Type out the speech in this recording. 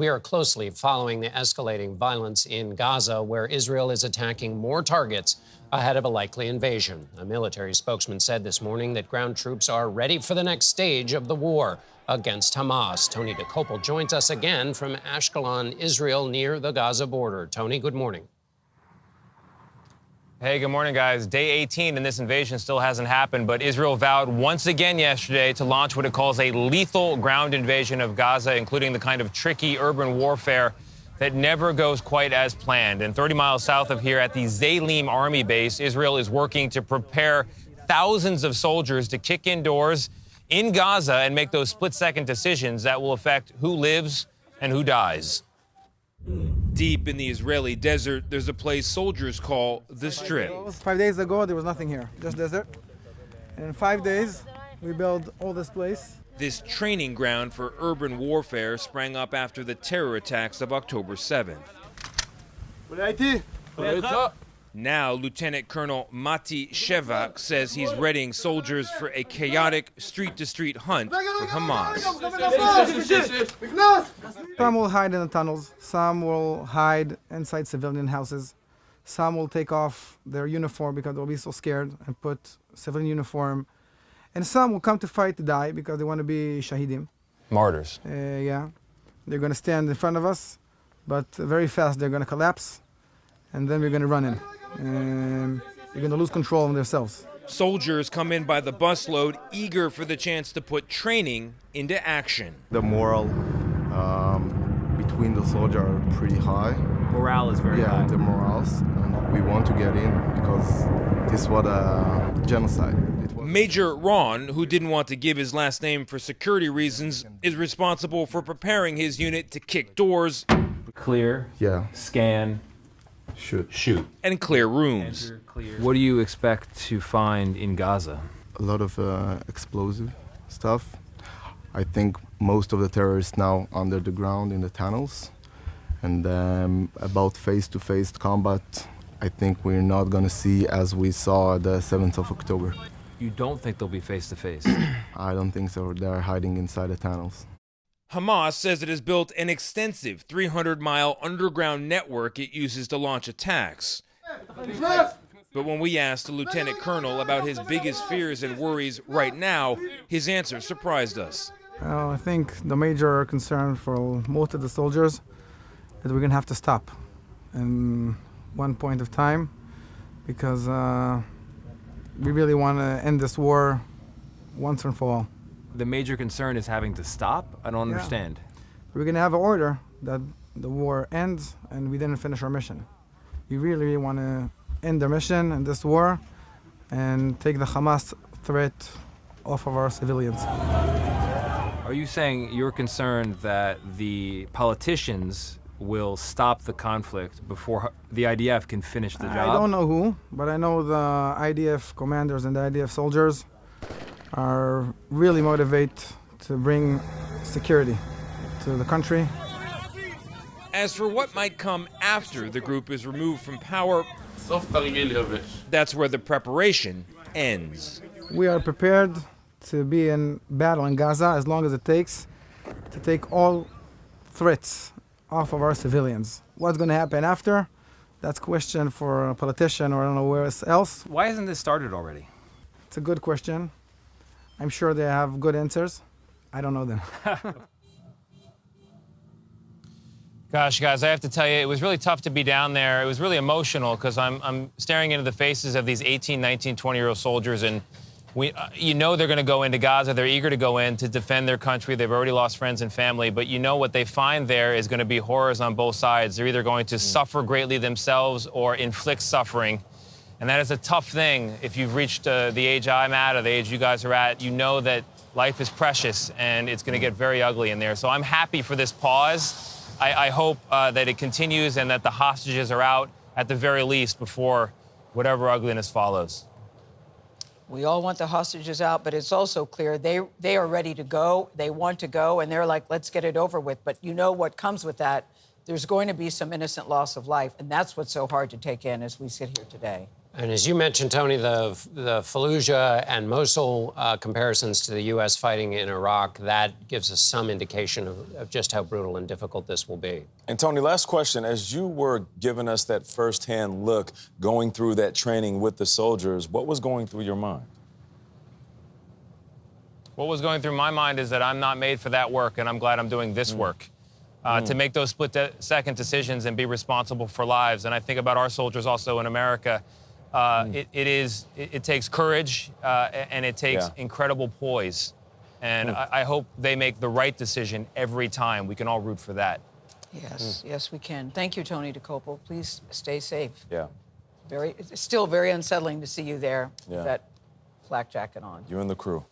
we are closely following the escalating violence in Gaza, where Israel is attacking more targets ahead of a likely invasion. A military spokesman said this morning that ground troops are ready for the next stage of the war against Hamas. Tony Dokoupil joins us again from Ashkelon, Israel, near the Gaza border. Tony, good morning. Hey, good morning, guys. Day 18 and this invasion still hasn't happened, but Israel vowed once again yesterday to launch what it calls a lethal ground invasion of Gaza, including the kind of tricky urban warfare that never goes quite as planned. And 30 miles south of here at the Zaylim Army Base, Israel is working to prepare thousands of soldiers to kick indoors in Gaza and make those split-second decisions that will affect who lives and who dies. Deep in the Israeli desert, there's a place soldiers call the Strip. 5 days ago, there was nothing here, just desert. And in 5 days, we built all this place. This training ground for urban warfare sprang up after the terror attacks of October 7th. Now, Lieutenant Colonel Mati Shevak says he's readying soldiers for a chaotic street-to-street hunt for Hamas. Some will hide in the tunnels, some will hide inside civilian houses, some will take off their uniform because they'll be so scared and put civilian uniform, and some will come to fight to die because they want to be shahidim. Martyrs. Yeah, they're going to stand in front of us, but very fast they're going to collapse, and then we're going to run in. They're going to lose control of themselves. Soldiers come in by the busload, eager for the chance to put training into action. The morale between the soldiers are pretty high. Morale is very high. Yeah, the morals. And we want to get in because this was a genocide. Major Ron, who didn't want to give his last name for security reasons, is responsible for preparing his unit to kick doors, clear, scan, shoot, and clear rooms. What do you expect to find in Gaza? A lot of explosive stuff. I think most of the terrorists now under the ground in the tunnels. And about face-to-face combat, I think we're not going to see as we saw the 7th of October. You don't think they'll be face-to-face? I don't think so. They're hiding inside the tunnels. Hamas says it has built an extensive 300-mile underground network it uses to launch attacks. But when we asked the lieutenant colonel about his biggest fears and worries right now, his answer surprised us. I think the major concern for most of the soldiers is we're going to have to stop in one point of time because we really want to end this war once and for all. The major concern is having to stop? I don't understand. We're going to have an order that the war ends and we didn't finish our mission. We really want to end the mission and this war and take the Hamas threat off of our civilians. Are you saying you're concerned that the politicians will stop the conflict before the IDF can finish the job? I don't know who, but I know the IDF commanders and the IDF soldiers are really motivated to bring security to the country. As for what might come after the group is removed from power, that's where the preparation ends. We are prepared to be in battle in Gaza as long as it takes to take all threats off of our civilians. What's going to happen after? That's a question for a politician or I don't know where else. Why hasn't this started already? It's a good question. I'm sure they have good answers. I don't know them. Gosh, guys, I have to tell you, it was really tough to be down there. It was really emotional because I'm staring into the faces of these 18, 19, 20-year-old soldiers, and you know they're going to go into Gaza. They're eager to go in to defend their country. They've already lost friends and family, but you know what they find there is going to be horrors on both sides. They're either going to suffer greatly themselves or inflict suffering, and that is a tough thing. If you've reached the age I'm at or the age you guys are at, you know that life is precious, and it's going to get very ugly in there. So I'm happy for this pause. I hope that it continues and that the hostages are out at the very least before whatever ugliness follows. We all want the hostages out, but it's also clear they are ready to go. They want to go, and they're like, let's get it over with. But you know what comes with that? There's going to be some innocent loss of life, and that's what's so hard to take in as we sit here today. And as you mentioned, Tony, the Fallujah and Mosul comparisons to the U.S. fighting in Iraq, that gives us some indication of just how brutal and difficult this will be. And Tony, last question. As you were giving us that firsthand look, going through that training with the soldiers, what was going through your mind? What was going through my mind is that I'm not made for that work, and I'm glad I'm doing this work. To make those split-second decisions and be responsible for lives. And I think about our soldiers also in America. It takes courage and it takes incredible poise. And I hope they make the right decision every time. We can all root for that. Yes, yes, we can. Thank you, Tony Dokoupil. Please stay safe. Yeah. It's still very unsettling to see you there with that flak jacket on. You and the crew.